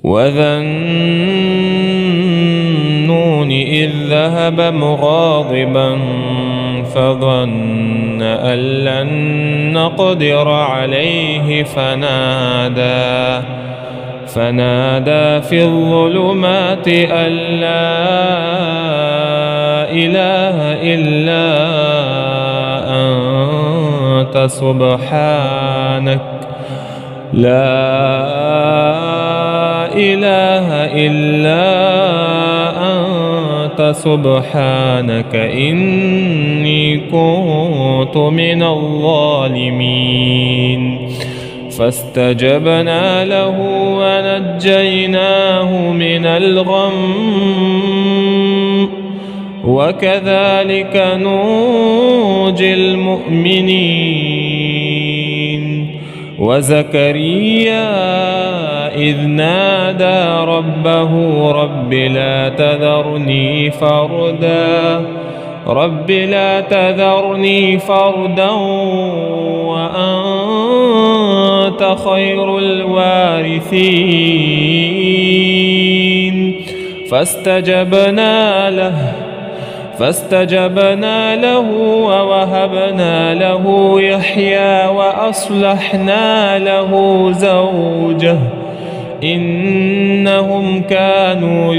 وذا النون إذ ذهب مغاضبا فظن أن لن نقدر عليه فنادى في الظلمات أن لا إله إلا أنت سبحانك إني كنت من الظالمين فاستجبنا له ونجيناه من الغم وكذلك ننجي المؤمنين وزكريا إذ نادى ربه رب لا تذرني فردا وأنت خير الوارثين فاستجبنا له ووهبنا له يحيى وأصلحنا له زوجه إنهم كانوا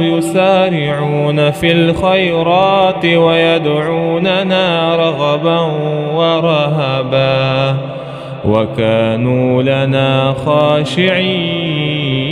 يسارعون في الخيرات ويدعوننا رغبا ورهبا وكانوا لنا خاشعين.